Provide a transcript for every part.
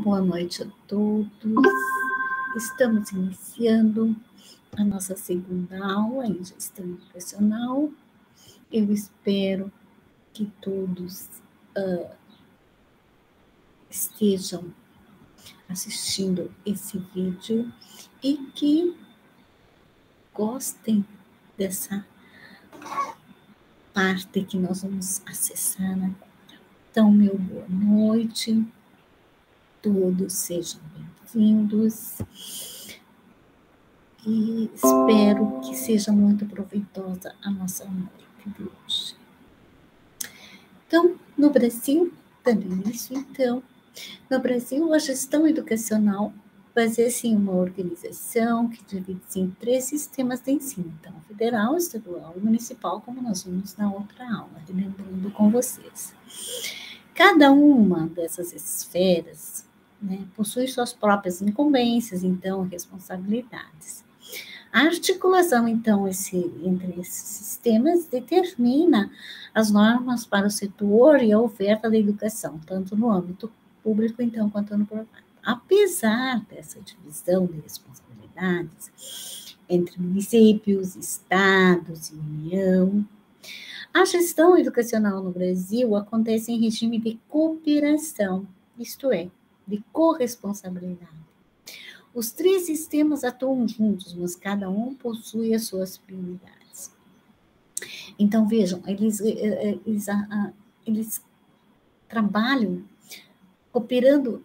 boa noite a todos. Estamos iniciando a nossa segunda aula em gestão educacional. Eu espero que todos estejam assistindo esse vídeo e que gostem dessa parte que nós vamos acessar agora. Então, meu boa noite, todos sejam bem-vindos e espero que seja muito proveitosa a nossa noite de hoje. Então, no Brasil, dando início, no Brasil, a gestão educacional baseia-se em uma organização que divide-se em 3 sistemas de ensino, então, federal, estadual e municipal, como nós vimos na outra aula, lembrando com vocês. Cada uma dessas esferas, possui suas próprias incumbências, então, responsabilidades. A articulação, então, entre esses sistemas determina as normas para o setor e a oferta da educação, tanto no âmbito público, então, quanto no privado. Apesar dessa divisão de responsabilidades entre municípios, estados e União, a gestão educacional no Brasil acontece em regime de cooperação, isto é, de corresponsabilidade. Os 3 sistemas atuam juntos, mas cada um possui as suas prioridades. Então, vejam, eles trabalham cooperando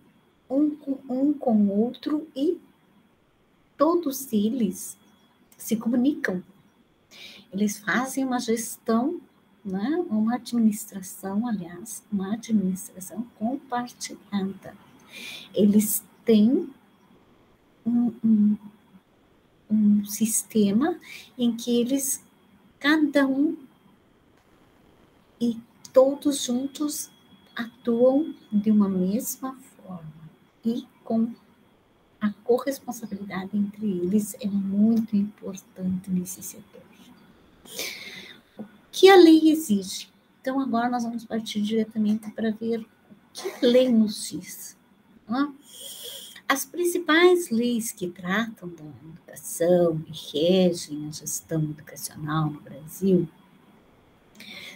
um com o outro e todos eles se comunicam. Eles fazem uma gestão, uma administração compartilhada. Eles têm um sistema em que cada um e todos juntos atuam de uma mesma forma e com a corresponsabilidade entre eles é muito importante nesse setor. O que a lei exige? Então, agora nós vamos partir diretamente para ver o que a lei nos diz. As principais leis que tratam da educação e regem a gestão educacional no Brasil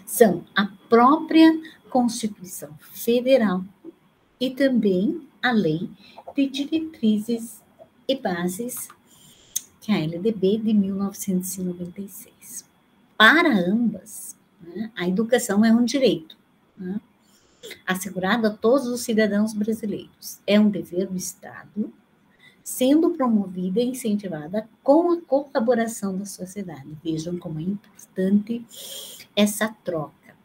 são a própria Constituição Federal e também a Lei de Diretrizes e Bases, que é a LDB de 1996. Para ambas, a educação é um direito, assegurado a todos os cidadãos brasileiros. É um dever do Estado, sendo promovida e incentivada com a colaboração da sociedade. Vejam como é importante essa troca.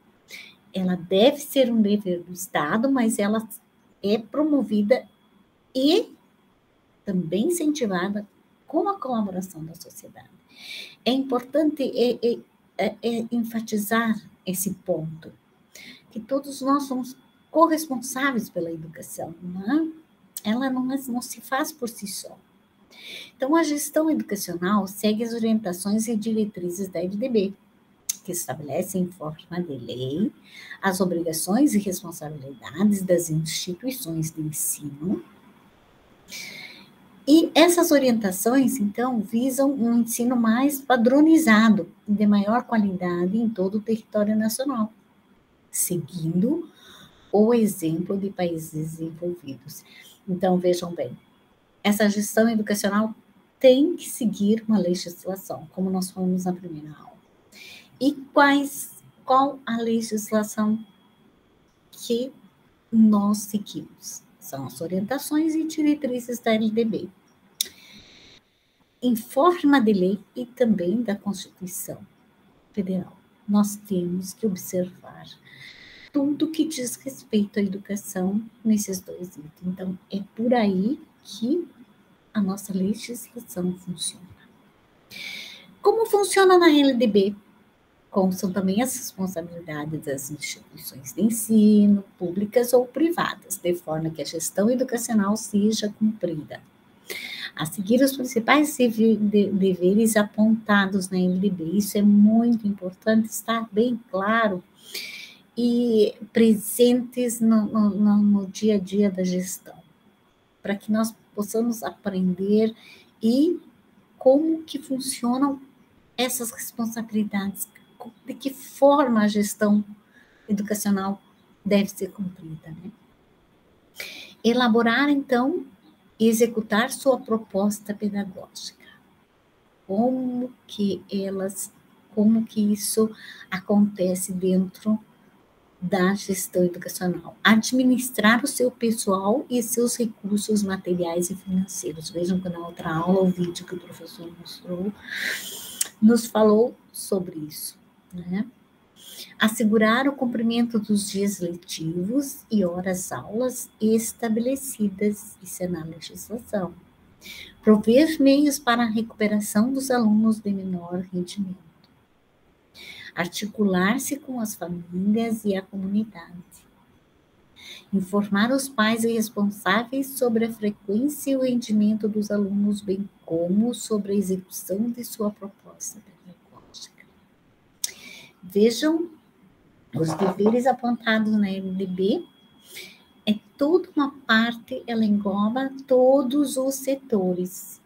Ela deve ser um dever do Estado, mas ela é promovida e também incentivada com a colaboração da sociedade. É importante enfatizar esse ponto, que todos nós somos corresponsáveis pela educação, ela não se faz por si só. Então, a gestão educacional segue as orientações e diretrizes da LDB, que estabelecem em forma de lei as obrigações e responsabilidades das instituições de ensino. E essas orientações, então, visam um ensino mais padronizado e de maior qualidade em todo o território nacional, seguindo o exemplo de países desenvolvidos. Então, vejam bem, essa gestão educacional tem que seguir uma legislação, como nós falamos na primeira aula. E qual a legislação que nós seguimos? São as orientações e diretrizes da LDB, em forma de lei e também da Constituição Federal. Nós temos que observar tudo que diz respeito à educação nesses 2 itens. Então, é por aí que a nossa legislação funciona. Como funciona na LDB? Como são também as responsabilidades das instituições de ensino, públicas ou privadas, de forma que a gestão educacional seja cumprida. A seguir os principais deveres apontados na LDB. Isso é muito importante estar bem claro e presentes no dia a dia da gestão. para que nós possamos aprender e como que funcionam essas responsabilidades, de que forma a gestão educacional deve ser cumprida, né? Elaborar, então, e executar sua proposta pedagógica. Como que isso acontece dentro da gestão educacional? Administrar o seu pessoal e seus recursos materiais e financeiros. Vejam que na outra aula, o vídeo que o professor mostrou, nos falou sobre isso, né? Assegurar o cumprimento dos dias letivos e horas-aulas estabelecidas, isso é na legislação. Prover meios para a recuperação dos alunos de menor rendimento. Articular-se com as famílias e a comunidade. Informar os pais e responsáveis sobre a frequência e o rendimento dos alunos, bem como sobre a execução de sua proposta pedagógica. Vejam os deveres apontados na MDB, é toda uma parte, ela engloba todos os setores,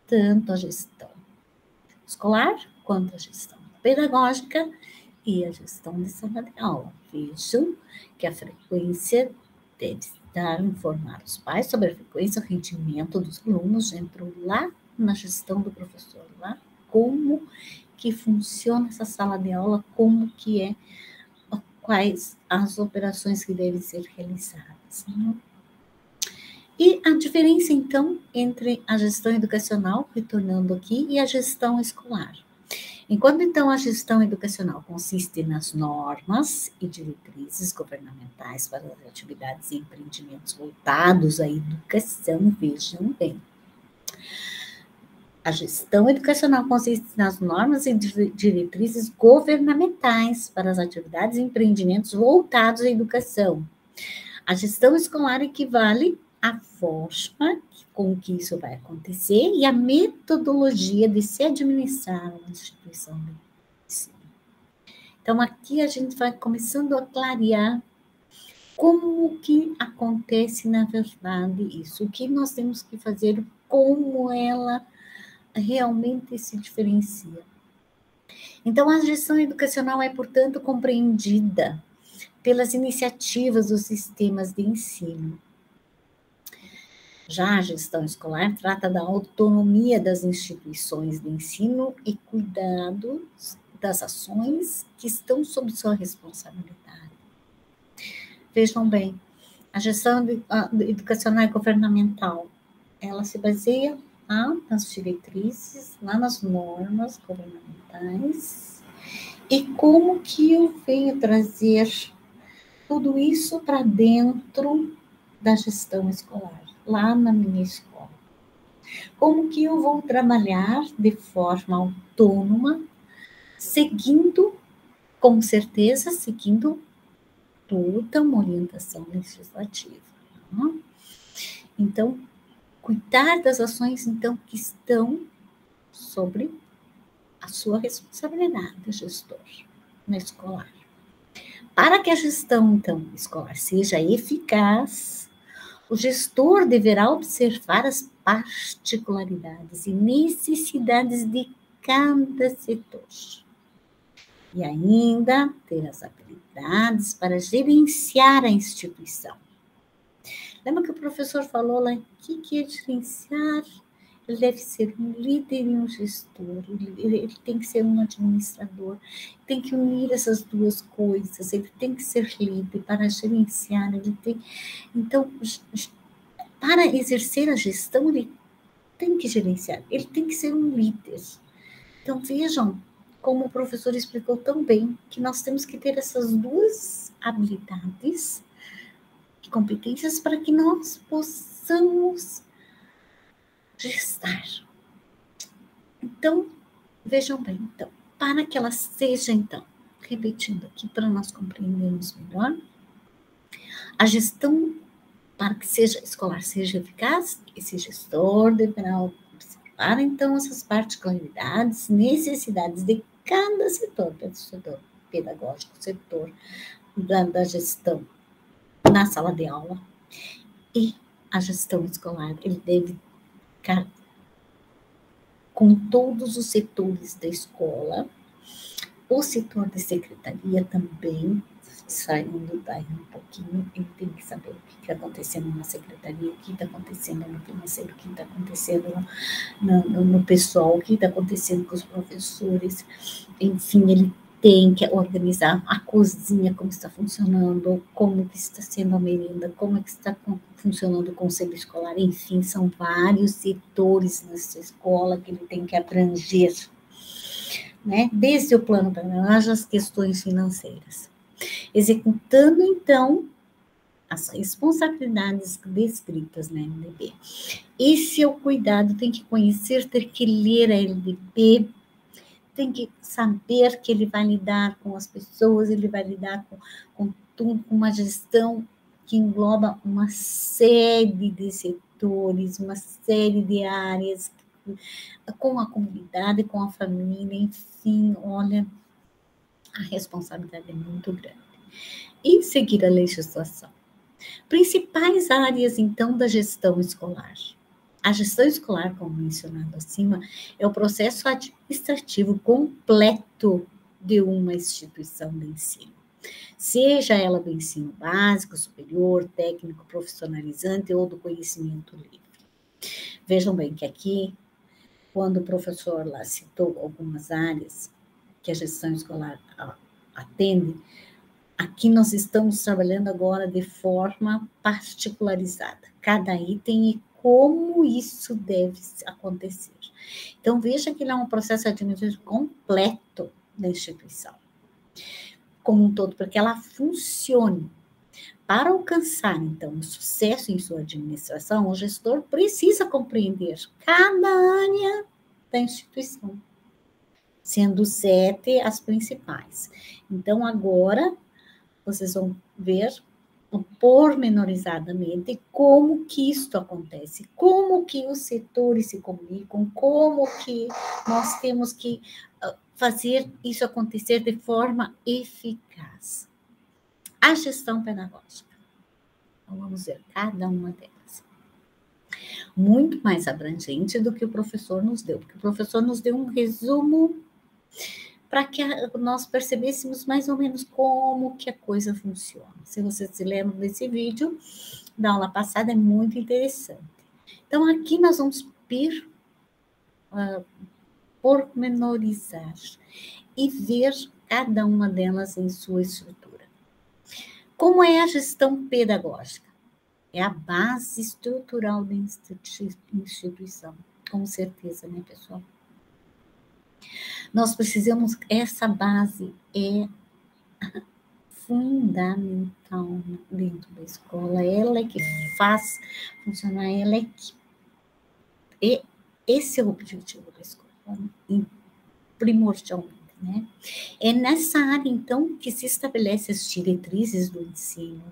tanto a gestão escolar, quanto a gestão pedagógica e a gestão de sala de aula. Vejam que a frequência deve estar informar os pais sobre a frequência e o rendimento dos alunos, já entrou lá na gestão do professor, lá como que funciona essa sala de aula, como que é, quais as operações que devem ser realizadas. Né? E a diferença, então, entre a gestão educacional, retornando aqui, e a gestão escolar. Enquanto, então, a gestão educacional consiste nas normas e diretrizes governamentais para as atividades e empreendimentos voltados à educação, vejam bem. A gestão educacional consiste nas normas e diretrizes governamentais para as atividades e empreendimentos voltados à educação. A gestão escolar equivale à forma com que isso vai acontecer e à metodologia de se administrar uma instituição de ensino. Então, aqui a gente vai começando a clarear como que acontece, na verdade, isso. O que nós temos que fazer, como ela realmente se diferencia. Então, a gestão educacional é, portanto, compreendida pelas iniciativas dos sistemas de ensino. Já a gestão escolar trata da autonomia das instituições de ensino e cuidados das ações que estão sob sua responsabilidade. Vejam bem, a gestão educacional e governamental, ela se baseia lá nas diretrizes, lá nas normas governamentais, e como que eu venho trazer tudo isso para dentro da gestão escolar, lá na minha escola. Como que eu vou trabalhar de forma autônoma, seguindo, com certeza, seguindo toda uma orientação legislativa. Não? Então, cuidar das ações, então, que estão sobre a sua responsabilidade, gestor, na escolar. Para que a gestão, então, escolar seja eficaz, o gestor deverá observar as particularidades e necessidades de cada setor. E ainda ter as habilidades para gerenciar a instituição. Lembra que o professor falou lá, o que é gerenciar? Ele deve ser um líder e um gestor, ele tem que ser um administrador, tem que unir essas duas coisas, ele tem que ser líder para gerenciar, então, para exercer a gestão, ele tem que gerenciar, ele tem que ser um líder. Então, vejam como o professor explicou tão bem, que nós temos que ter essas duas habilidades e competências para que nós possamos gestar. Então, vejam bem, então, para que ela seja, então, repetindo aqui para nós compreendermos melhor, a gestão, para que seja escolar, seja eficaz, esse gestor deverá observar, então, essas particularidades, necessidades de cada setor pedagógico, setor da gestão na sala de aula, e a gestão escolar, ele deve ficar com todos os setores da escola, o setor de secretaria também, saindo daí um pouquinho, ele tem que saber o que está acontecendo na secretaria, o que está acontecendo no financeiro, o que está acontecendo no pessoal, o que está acontecendo com os professores, enfim, ele tem que organizar a cozinha, como está funcionando, como que está sendo a merenda, como é que está funcionando o conselho escolar, enfim, são vários setores nessa escola que ele tem que abranger, né? Desde o plano para as questões financeiras. Executando, então, as responsabilidades descritas na LDB. E seu cuidado tem que conhecer, ter que ler a LDB, tem que saber que ele vai lidar com as pessoas, ele vai lidar com tudo, com uma gestão que engloba uma série de setores, uma série de áreas, com a comunidade, com a família, enfim, olha, a responsabilidade é muito grande. E seguir a legislação. Principais áreas, então, da gestão escolar. A gestão escolar, como mencionado acima, é o processo administrativo completo de uma instituição de ensino. Seja ela do ensino básico, superior, técnico, profissionalizante ou do conhecimento livre. Vejam bem que aqui, quando o professor lá citou algumas áreas que a gestão escolar atende, aqui nós estamos trabalhando agora de forma particularizada. Cada item e como isso deve acontecer. Então, veja que ele é um processo administrativo completo da instituição, como um todo, para que ela funcione. Para alcançar, então, o sucesso em sua administração, o gestor precisa compreender cada área da instituição, sendo 7 as principais. Então, agora, vocês vão ver pormenorizadamente como que isto acontece, como que os setores se comunicam, como que nós temos que fazer isso acontecer de forma eficaz. A gestão pedagógica. Então, vamos ver cada uma delas. Muito mais abrangente do que o professor nos deu, porque o professor nos deu um resumo para que nós percebêssemos mais ou menos como que a coisa funciona. Se vocês se lembram desse vídeo da aula passada, é muito interessante. Então, aqui nós vamos pormenorizar e ver cada uma delas em sua estrutura. Como é a gestão pedagógica? É a base estrutural da instituição, com certeza, né, pessoal? Nós precisamos, essa base é fundamental dentro da escola, ela é que faz funcionar, ela é que... esse é o objetivo da escola, primordialmente, né? É nessa área, então, que se estabelece as diretrizes do ensino,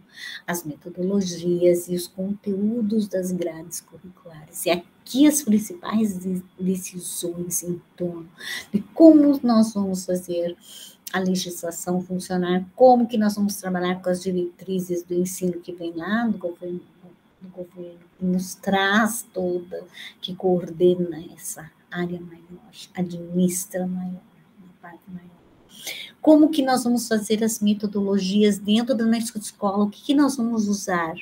as metodologias e os conteúdos das grades curriculares. E aqui as principais decisões em torno de como nós vamos fazer a legislação funcionar, como que nós vamos trabalhar com as diretrizes do ensino que vem lá do governo, que nos traz toda, que coordena essa área maior, administra maior, uma parte maior. Como que nós vamos fazer as metodologias dentro da nossa escola? O que nós vamos usar?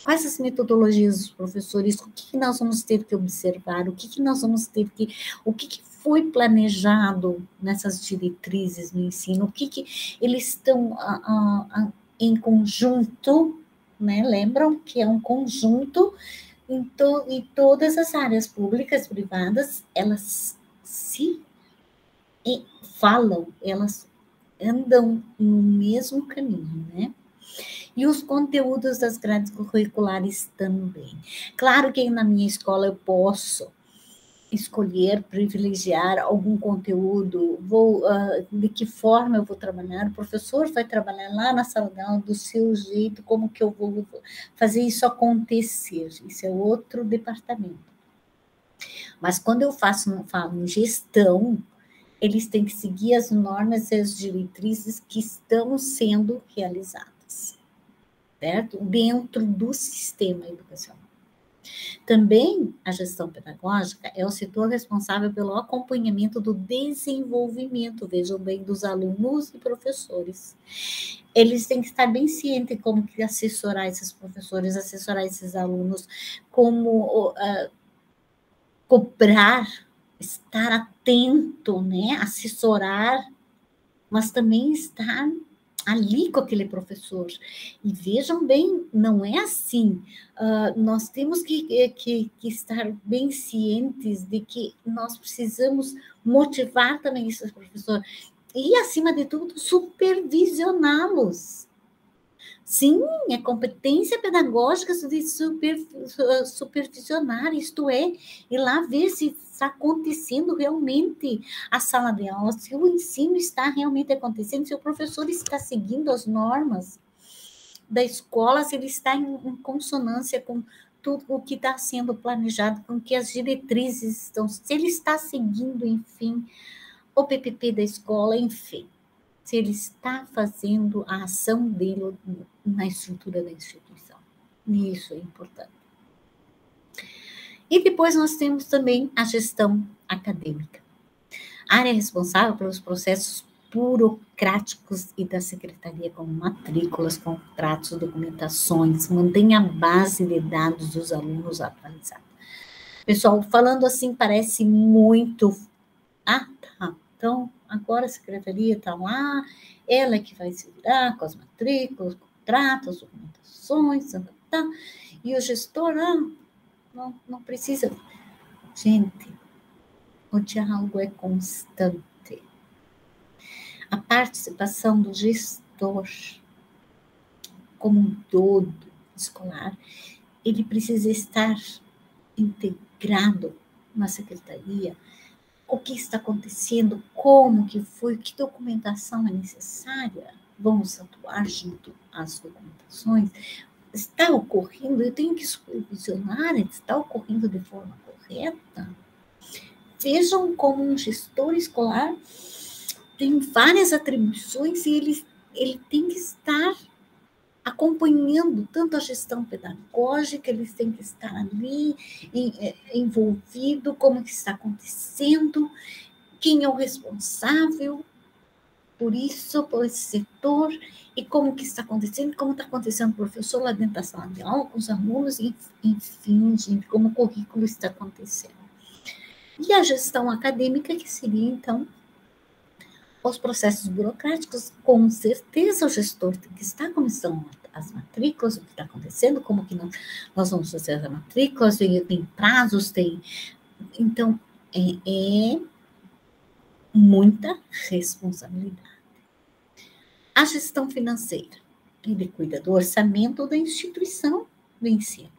Quais as metodologias dos professores? O que nós vamos ter que observar? O que nós vamos ter que... O que foi planejado nessas diretrizes no ensino? O que eles estão em conjunto, né? Lembram que é um conjunto em todas as áreas públicas, privadas, elas se falam, elas andam no mesmo caminho, né? E os conteúdos das grades curriculares também. Claro que na minha escola eu posso escolher, privilegiar algum conteúdo, de que forma eu vou trabalhar, o professor vai trabalhar lá na sala de aula do seu jeito, como que eu vou fazer isso acontecer, isso é outro departamento. Mas quando eu falo em gestão, eles têm que seguir as normas e as diretrizes que estão sendo realizadas, certo? Dentro do sistema educacional. Também a gestão pedagógica é o setor responsável pelo acompanhamento do desenvolvimento, vejam bem, dos alunos e professores. Eles têm que estar bem cientes de como que assessorar esses professores, assessorar esses alunos, como cobrar, estar atento, né? Assessorar, mas também estar ali com aquele professor. E vejam bem, não é assim. Nós temos que estar bem cientes de que nós precisamos motivar também esses professores e, acima de tudo, supervisioná-los. Sim, é competência pedagógica de supervisionar, isto é, ir lá ver se está acontecendo realmente a sala de aula, se o ensino está realmente acontecendo, se o professor está seguindo as normas da escola, se ele está em consonância com tudo o que está sendo planejado, com que as diretrizes estão, se ele está seguindo, enfim, o PPP da escola, enfim. Se ele está fazendo a ação dele na estrutura da instituição. E isso é importante. E depois nós temos também a gestão acadêmica. A área responsável pelos processos burocráticos e da secretaria, como matrículas, contratos, documentações, mantém a base de dados dos alunos atualizada. Pessoal, falando assim, parece muito... tá. Então, agora a secretaria está lá, ela é que vai se virar com as matrículas, contratos, documentações, tá. E o gestor, não precisa. Gente, o diálogo é constante. A participação do gestor, como um todo escolar, ele precisa estar integrado na secretaria. O que está acontecendo, como que foi, que documentação é necessária, vamos atuar junto às documentações, está ocorrendo, eu tenho que supervisionar, está ocorrendo de forma correta. Vejam como um gestor escolar tem várias atribuições e ele tem que estar acompanhando tanto a gestão pedagógica, eles têm que estar ali envolvido, como que está acontecendo, quem é o responsável por isso, por esse setor, e como que está acontecendo, como está acontecendo o professor lá dentro da sala de aula, com os alunos, enfim, gente, como o currículo está acontecendo. E a gestão acadêmica, que seria, então, os processos burocráticos, com certeza o gestor tem que estar como estão as matrículas, o que está acontecendo, como que nós vamos fazer as matrículas, tem prazos, tem... Então, é muita responsabilidade. A gestão financeira, ele cuida do orçamento da instituição do ensino.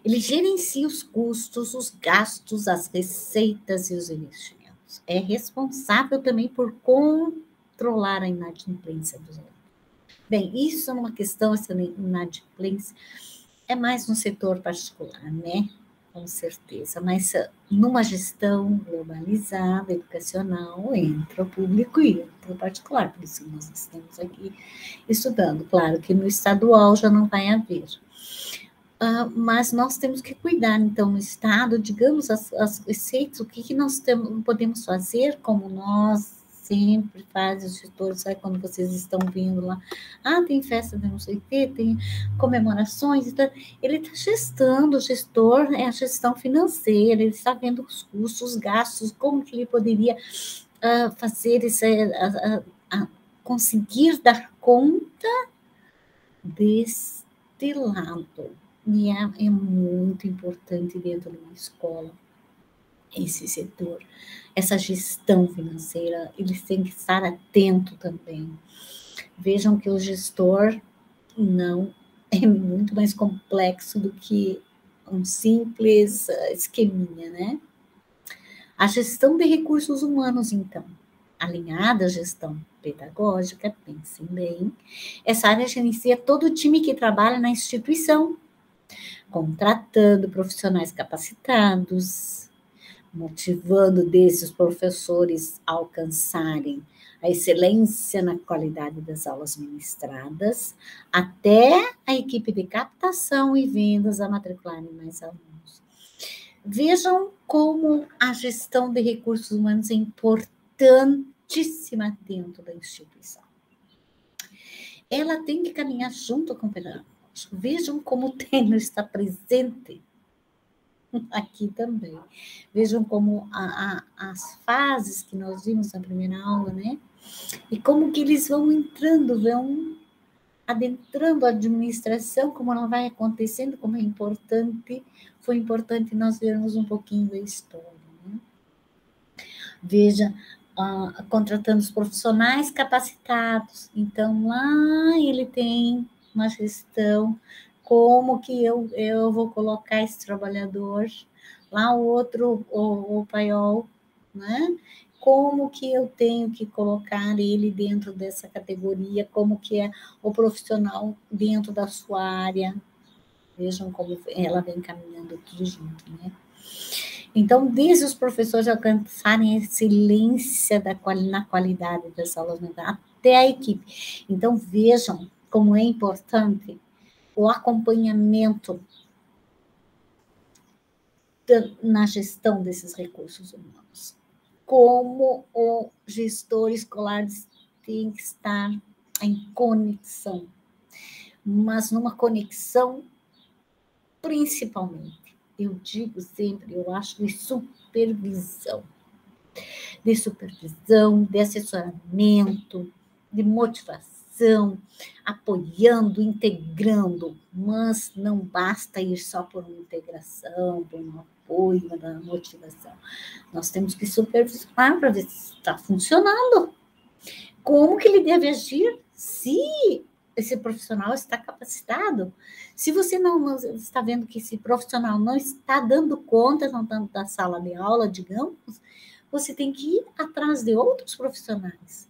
Ele gerencia os custos, os gastos, as receitas e os investimentos. É responsável também por controlar a inadimplência dos alunos. Bem, isso é uma questão, essa inadimplência, é mais no setor particular, né? Com certeza, mas numa gestão globalizada, educacional, entra o público e entra o particular, por isso nós estamos aqui estudando. Claro que no estadual já não vai haver. Mas nós temos que cuidar, então, no Estado, digamos, as receitas, o que nós podemos fazer, como nós sempre fazem os gestores, sabe, quando vocês estão vindo lá, tem festa de não sei o quê, tem comemorações, então, ele está gestando, o gestor é a gestão financeira, ele está vendo os custos, os gastos, como que ele poderia fazer conseguir dar conta deste lado. E é muito importante dentro de uma escola esse setor, essa gestão financeira, eles têm que estar atentos também. Vejam que o gestor não é muito mais complexo do que um simples esqueminha, né? A gestão de recursos humanos, então, alinhada à gestão pedagógica, pensem bem, essa área gerencia todo o time que trabalha na instituição, contratando profissionais capacitados, motivando desde os professores a alcançarem a excelência na qualidade das aulas ministradas, até a equipe de captação e vendas a matricularem mais alunos. Vejam como a gestão de recursos humanos é importantíssima dentro da instituição. Ela tem que caminhar junto com o pedagógico. Vejam como o Tenor está presente aqui também. Vejam como as fases que nós vimos na primeira aula, né? E como que eles vão entrando, vão adentrando a administração, como ela vai acontecendo, como é importante, foi importante nós vermos um pouquinho da história, né? Veja, contratando os profissionais capacitados. Então, lá ele tem uma gestão, como que eu vou colocar esse trabalhador, lá o outro, o paiol, né? Como que eu tenho que colocar ele dentro dessa categoria, como que é o profissional dentro da sua área. Vejam como ela vem caminhando tudo junto, né? Então, desde os professores alcançarem a excelência na qualidade das aulas, até a equipe. Então, vejam como é importante o acompanhamento na gestão desses recursos humanos. Como o gestor escolar tem que estar em conexão, mas numa conexão principalmente, eu digo sempre, eu acho, de supervisão, de assessoramento, de motivação, apoiando, integrando, mas não basta ir só por uma integração, por um apoio, uma motivação. Nós temos que supervisionar para ver se está funcionando. Como que ele deve agir se esse profissional está capacitado? Se você não está vendo que esse profissional não está dando conta, não está da sala de aula, digamos, você tem que ir atrás de outros profissionais.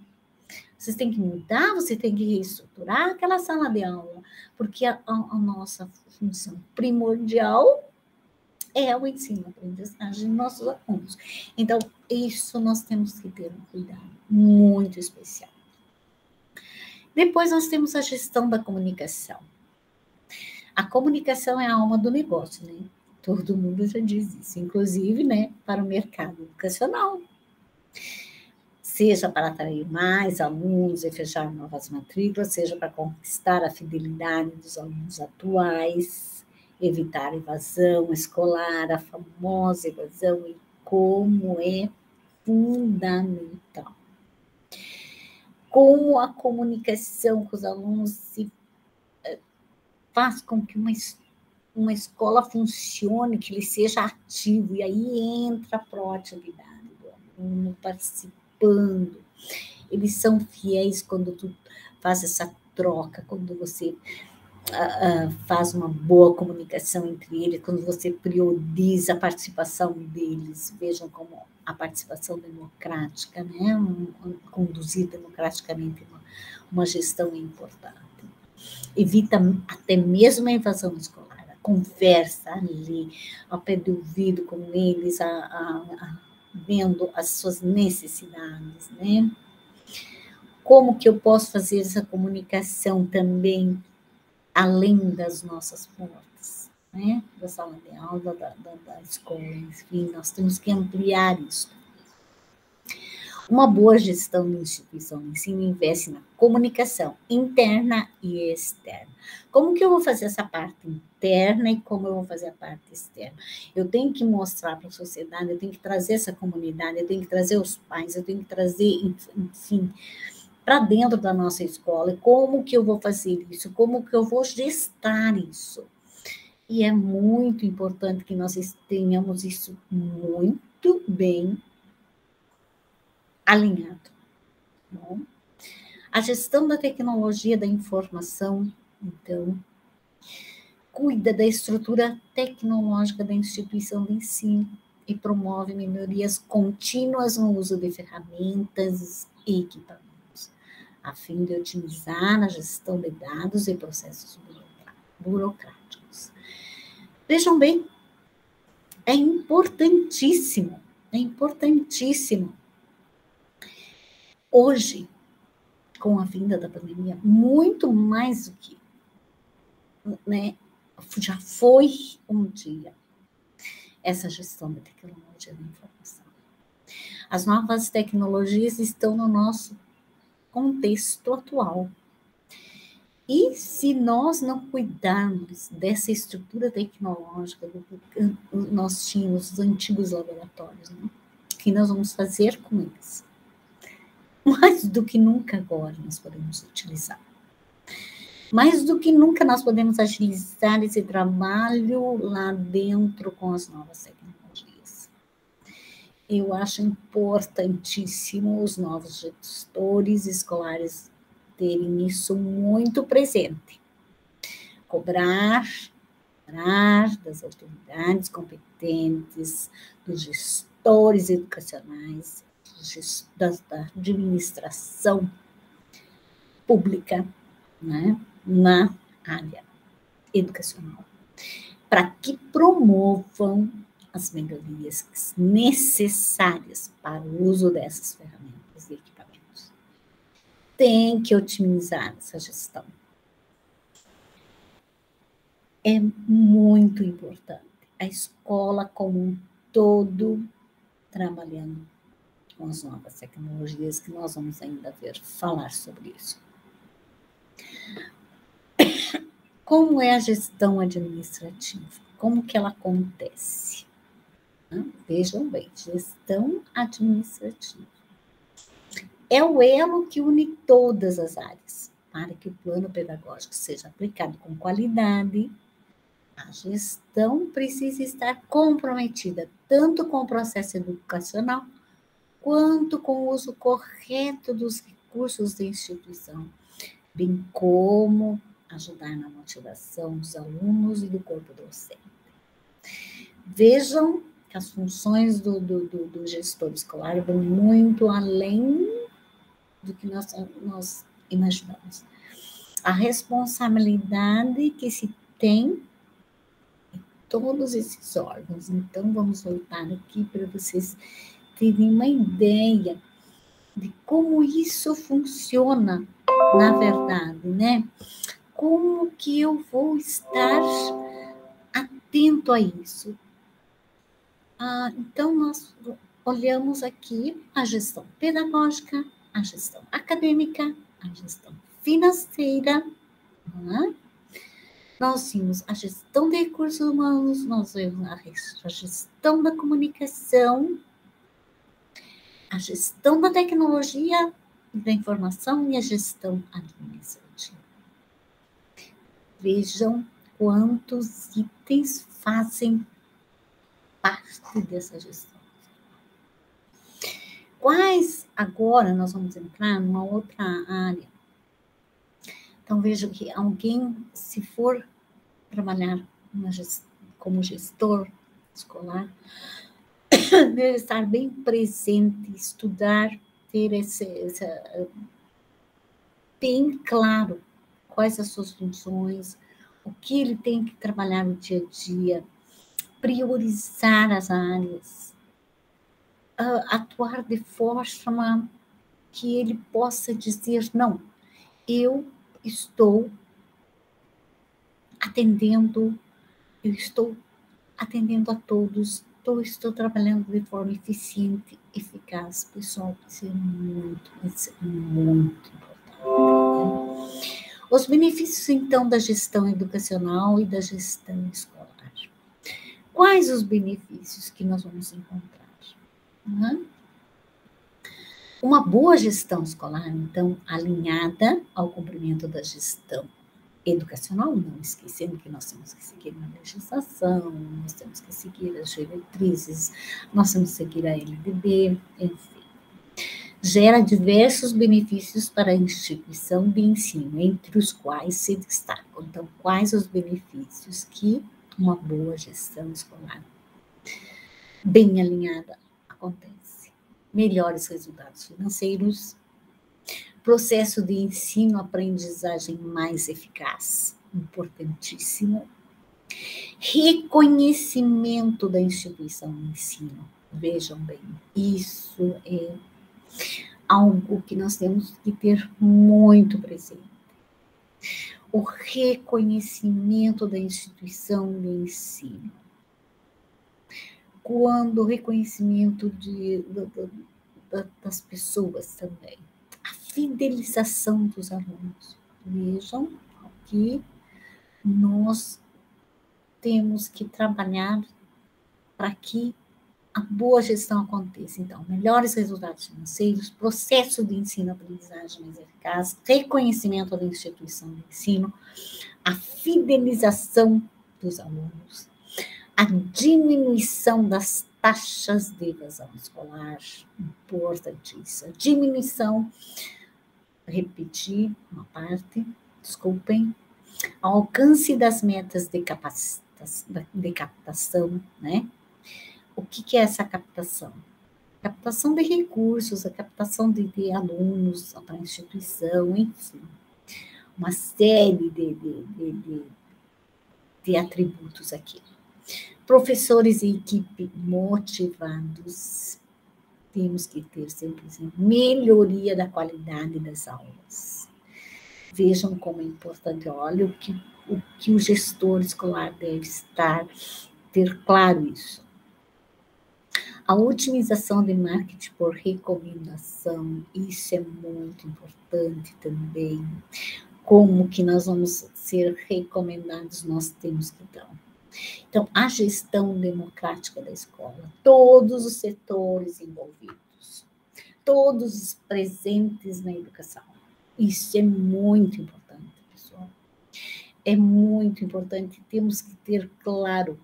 Você tem que mudar, você tem que reestruturar aquela sala de aula, porque a nossa função primordial é o ensino-aprendizagem de nossos alunos. Então, isso nós temos que ter um cuidado muito especial. Depois nós temos a gestão da comunicação. A comunicação é a alma do negócio, né? Todo mundo já diz isso, inclusive, né, para o mercado educacional. Seja para atrair mais alunos e fechar novas matrículas, seja para conquistar a fidelidade dos alunos atuais, evitar evasão escolar, a famosa evasão, e como é fundamental. Como a comunicação com os alunos se faz com que uma escola funcione, que ele seja ativo, e aí entra a proatividade do aluno participando. Eles são fiéis quando tu faz essa troca, quando você faz uma boa comunicação entre eles, quando você prioriza a participação deles. Vejam como a participação democrática, né? Conduzir democraticamente uma gestão é importante. Evita até mesmo a invasão escolar, a conversa ali, ao pé do ouvido com eles, vendo as suas necessidades, né? Como que eu posso fazer essa comunicação também além das nossas portas, né? Da sala de aula, da escola, enfim, nós temos que ampliar isso. Uma boa gestão da instituição de ensino investe na comunicação interna e externa. Como que eu vou fazer essa parte interna e como eu vou fazer a parte externa? Eu tenho que mostrar para a sociedade, eu tenho que trazer essa comunidade, eu tenho que trazer os pais, eu tenho que trazer, enfim, para dentro da nossa escola. E como que eu vou fazer isso? Como que eu vou gestar isso? E é muito importante que nós tenhamos isso muito bem alinhado. Bom, a gestão da tecnologia da informação, então, cuida da estrutura tecnológica da instituição de ensino e promove melhorias contínuas no uso de ferramentas e equipamentos, a fim de otimizar a gestão de dados e processos burocráticos. Vejam bem, é importantíssimo é importantíssimo. Hoje, com a vinda da pandemia, muito mais do que, né, já foi um dia essa gestão da tecnologia da informação. As novas tecnologias estão no nosso contexto atual. E se nós não cuidarmos dessa estrutura tecnológica do que nós tínhamos os antigos laboratórios, né? O que nós vamos fazer com eles? Mais do que nunca agora nós podemos utilizar. Mais do que nunca nós podemos agilizar esse trabalho lá dentro com as novas tecnologias. Eu acho importantíssimo os novos gestores escolares terem isso muito presente. Cobrar das autoridades competentes, dos gestores educacionais, da administração pública, né, na área educacional, para que promovam as melhorias necessárias para o uso dessas ferramentas e equipamentos. Tem que otimizar essa gestão. É muito importante. A escola como um todo trabalhando com as novas tecnologias, que nós vamos ainda falar sobre isso. Como é a gestão administrativa? Como que ela acontece? Vejam bem, gestão administrativa. É o elo que une todas as áreas, para que o plano pedagógico seja aplicado com qualidade. A gestão precisa estar comprometida tanto com o processo educacional, quanto com o uso correto dos recursos da instituição, bem como ajudar na motivação dos alunos e do corpo docente. Vejam que as funções do gestor escolar vão muito além do que nós imaginamos. A responsabilidade que se tem em todos esses órgãos. Então, vamos voltar aqui para vocês terem uma ideia de como isso funciona, na verdade, né? Como que eu vou estar atento a isso? Então, nós olhamos aqui a gestão pedagógica, a gestão acadêmica, a gestão financeira, nós tínhamos a gestão de recursos humanos, nós vemos a gestão da comunicação, a gestão da tecnologia e da informação e a gestão administrativa. Vejam quantos itens fazem parte dessa gestão. Quais, agora nós vamos entrar numa outra área. Então, vejo que alguém, se for trabalhar como gestor escolar, deve estar bem presente, estudar, ter bem claro quais as suas funções, o que ele tem que trabalhar no dia a dia, priorizar as áreas, atuar de forma que ele possa dizer, não, eu estou atendendo a todos, estou trabalhando de forma eficiente, eficaz. Pessoal, isso é muito importante. Os benefícios, então, da gestão educacional e da gestão escolar. Quais os benefícios que nós vamos encontrar? Uma boa gestão escolar, então, alinhada ao cumprimento da gestão educacional, não esquecendo que nós temos que seguir uma legislação, nós temos que seguir as diretrizes, nós temos que seguir a LDB, enfim. Gera diversos benefícios para a instituição de ensino, entre os quais se destacam. Então, quais os benefícios que uma boa gestão escolar bem alinhada acontece? Melhores resultados financeiros, processo de ensino-aprendizagem mais eficaz, importantíssimo. Reconhecimento da instituição de ensino, Vejam bem, isso é algo que nós temos que ter muito presente. O reconhecimento da instituição de ensino. Quando o reconhecimento das pessoas também. A fidelização dos alunos. Vejam que nós temos que trabalhar para que a boa gestão aconteça. Então, melhores resultados financeiros, processo de ensino-aprendizagem mais eficaz, reconhecimento da instituição de ensino, a fidelização dos alunos, a diminuição das taxas de evasão escolar, importantíssima. Diminuição, repetir uma parte, desculpem, ao alcance das metas de captação, né? O que é essa captação? Captação de recursos, a captação de alunos para a instituição, enfim. Uma série de atributos aqui. Professores e equipe motivados. Temos que ter sempre melhoria da qualidade das aulas. Vejam como é importante, olha o que o gestor escolar deve ter claro isso. A otimização de marketing por recomendação, isso é muito importante também. Como que nós vamos ser recomendados, nós temos que dar. Então, a gestão democrática da escola, todos os setores envolvidos, todos os presentes na educação. Isso é muito importante, pessoal. É muito importante, temos que ter claro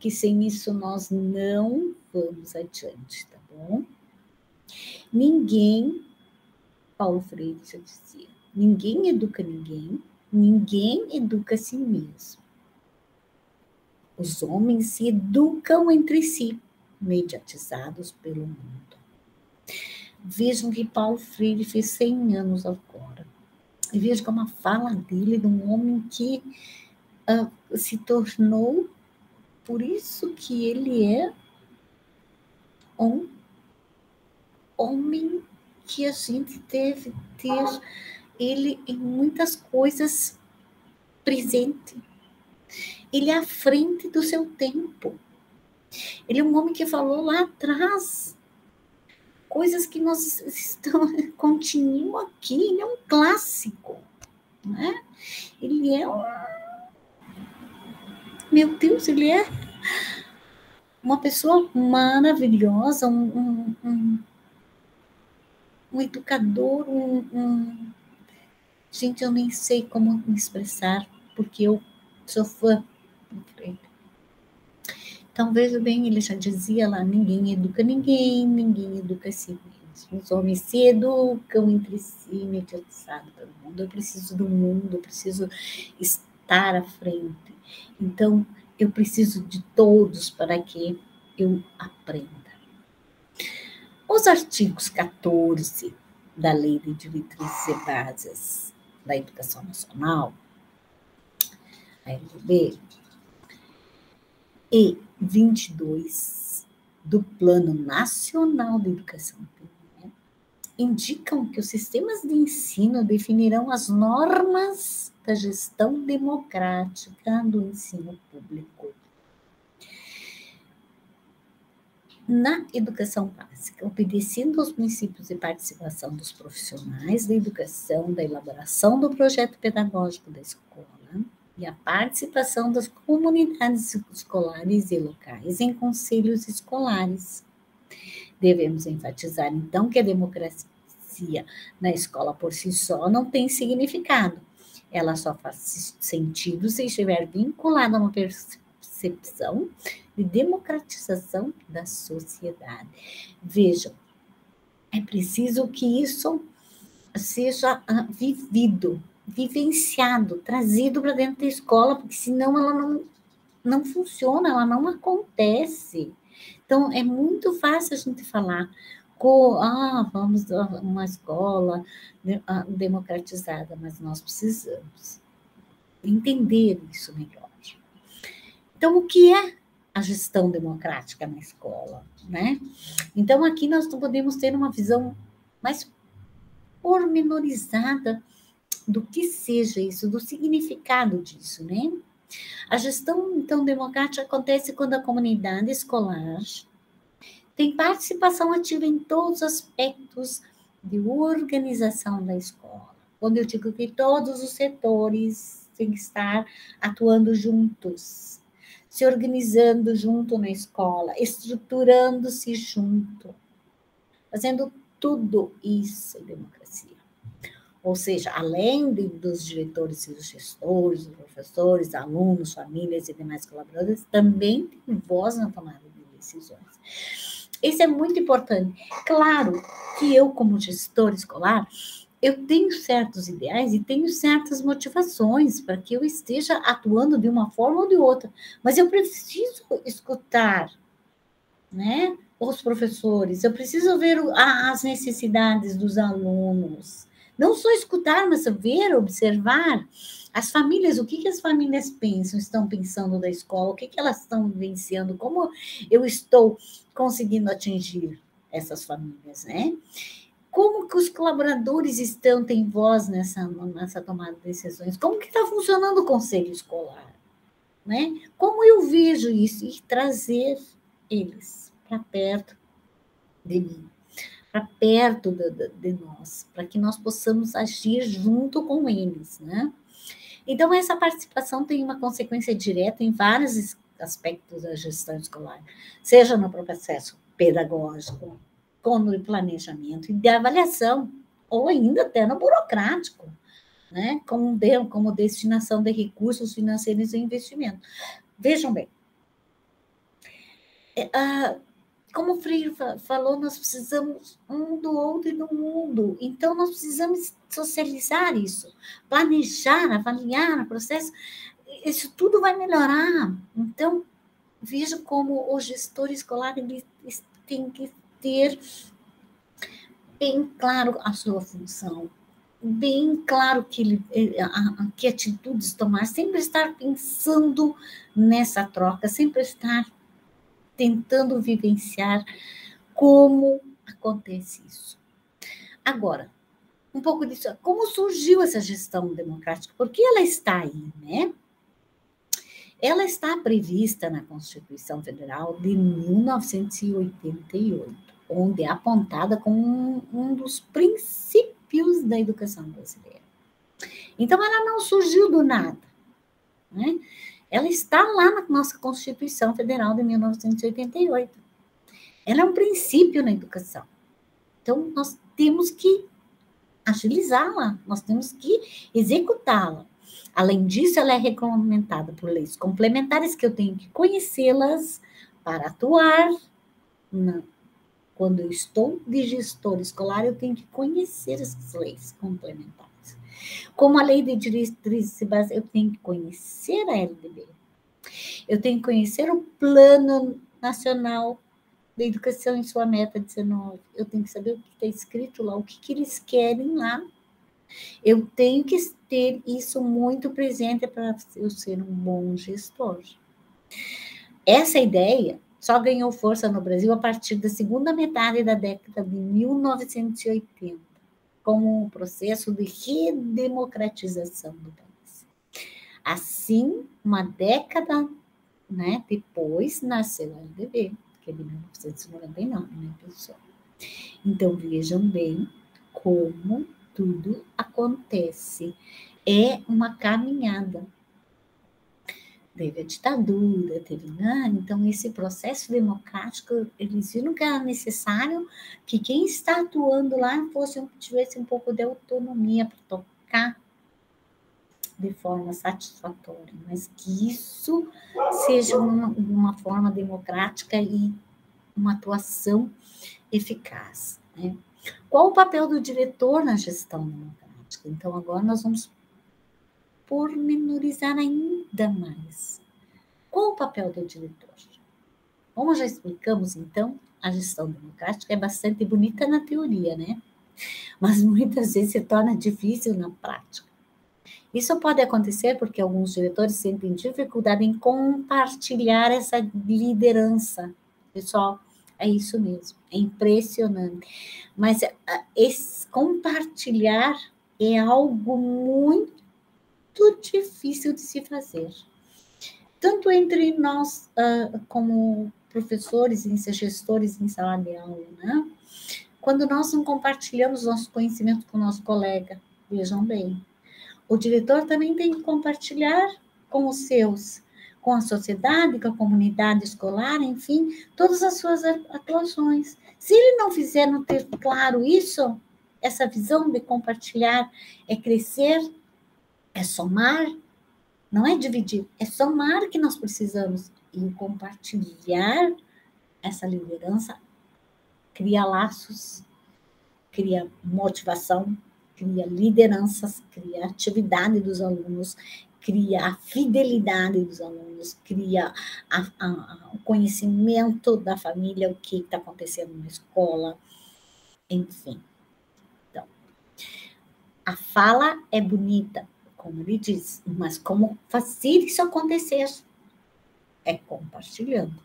que sem isso nós não vamos adiante, tá bom? Paulo Freire já dizia, ninguém educa ninguém educa a si mesmo. Os homens se educam entre si, mediatizados pelo mundo. Vejam que Paulo Freire fez 100 anos agora. E vejam que é uma fala dele de um homem que se tornou, por isso que ele é um homem que a gente deve ter ele em muitas coisas presente. Ele é à frente do seu tempo. Ele é um homem que falou lá atrás coisas que nós continuam aqui. Ele é um clássico, né? Ele é meu Deus, ele é uma pessoa maravilhosa, um educador, gente, eu nem sei como me expressar, porque eu sou fã do Freire. Então, veja bem, ele já dizia lá, ninguém educa ninguém educa a si mesmo. Os homens se educam entre si, mediatizados pelo mundo. Eu preciso do mundo, eu preciso estar à frente. Então, eu preciso de todos para que eu aprenda. Os artigos 14 da Lei de Diretrizes e Bases da Educação Nacional, a LDB, e 22 do Plano Nacional de Educação, indicam que os sistemas de ensino definirão as normas da gestão democrática do ensino público. Na educação básica, obedecendo aos princípios de participação dos profissionais da educação, da elaboração do projeto pedagógico da escola e a participação das comunidades escolares e locais em conselhos escolares. Devemos enfatizar, então, que a democracia na escola por si só não tem significado. Ela só faz sentido se estiver vinculada a uma percepção de democratização da sociedade. Vejam, é preciso que isso seja vivido, vivenciado, trazido para dentro da escola, porque senão ela não funciona, ela não acontece. Então, é muito fácil a gente falar, vamos a uma escola democratizada, mas nós precisamos entender isso melhor. Então, o que é a gestão democrática na escola, né? Então, aqui nós podemos ter uma visão mais pormenorizada do que seja isso, do significado disso, né? A gestão, então, democrática acontece quando a comunidade escolar tem participação ativa em todos os aspectos de organização da escola. Quando eu digo que todos os setores têm que estar atuando juntos, se organizando junto na escola, estruturando-se junto, fazendo tudo isso em democracia. Ou seja, além dos diretores e dos gestores, dos professores, alunos, famílias e demais colaboradores, também tem voz na tomada de decisões. Isso é muito importante. Claro que eu, como gestor escolar, eu tenho certos ideais e tenho certas motivações para que eu esteja atuando de uma forma ou de outra, mas eu preciso escutar, né, os professores, eu preciso ver as necessidades dos alunos, não só escutar, mas ver, observar as famílias, o que as famílias pensam, estão pensando da escola, o que elas estão vivenciando, como eu estou conseguindo atingir essas famílias, né? Como que os colaboradores têm voz nessa tomada de decisões? Como que está funcionando o conselho escolar? Né? Como eu vejo isso e trazer eles para perto de mim, para perto de nós, para que nós possamos agir junto com eles, né? Então, essa participação tem uma consequência direta em vários aspectos da gestão escolar, seja no processo pedagógico, como no planejamento e de avaliação, ou ainda até no burocrático, né? Como destinação de recursos financeiros e investimento. Vejam bem, como o Freire falou, nós precisamos um do outro e do mundo. Então, nós precisamos socializar isso, planejar, avaliar o processo. Isso tudo vai melhorar. Então, veja como o gestor escolar ele tem que ter bem claro a sua função, bem claro que atitudes tomar, sempre estar pensando nessa troca, sempre estar tentando vivenciar como acontece isso. Agora, um pouco disso, como surgiu essa gestão democrática? Porque ela está aí, né? Ela está prevista na Constituição Federal de 1988, onde é apontada como um dos princípios da educação brasileira. Então, ela não surgiu do nada, né? Ela está lá na nossa Constituição Federal de 1988. Ela é um princípio na educação. Então, nós temos que agilizá-la, nós temos que executá-la. Além disso, ela é regulamentada por leis complementares que eu tenho que conhecê-las para atuar. Quando eu estou de gestor escolar, eu tenho que conhecer essas leis complementares. Como a lei de diretrizes eu tenho que conhecer a LDB. Eu tenho que conhecer o Plano Nacional da Educação em sua meta 19. Eu tenho que saber o que está escrito lá, o que eles querem lá. Eu tenho que ter isso muito presente para eu ser um bom gestor. Essa ideia só ganhou força no Brasil a partir da segunda metade da década de 1980, com o processo de redemocratização do país. Assim, uma década, né, depois, nasceu a LDB, que é de 1999, né, pessoal? Então, vejam bem como tudo acontece. É uma caminhada. Teve a ditadura, então esse processo democrático, eles viram que era necessário que quem está atuando lá tivesse um pouco de autonomia para tocar de forma satisfatória, mas que isso seja uma forma democrática e uma atuação eficaz, né? Qual o papel do diretor na gestão democrática? Então, agora nós vamos pormenorizar ainda mais. Qual o papel do diretor? Como já explicamos, então, a gestão democrática é bastante bonita na teoria, né? Mas muitas vezes se torna difícil na prática. Isso pode acontecer porque alguns diretores sentem dificuldade em compartilhar essa liderança. Pessoal, é isso mesmo, é impressionante. Mas esse compartilhar é algo muito difícil de se fazer. Tanto entre nós, como professores e gestores em sala de aula, né? Quando nós não compartilhamos nosso conhecimento com o nosso colega, vejam bem, o diretor também tem que compartilhar com os seus, com a sociedade, com a comunidade escolar, enfim, todas as suas atuações. Se ele não fizer, não ter claro isso, essa visão de compartilhar é crescer, é somar, não é dividir, é somar que nós precisamos. E compartilhar essa liderança cria laços, cria motivação, cria lideranças, cria atividade dos alunos, cria a fidelidade dos alunos, cria o conhecimento da família, o que está acontecendo na escola, enfim. Então, a fala é bonita, como ele diz, mas como fazer isso acontecer? É compartilhando,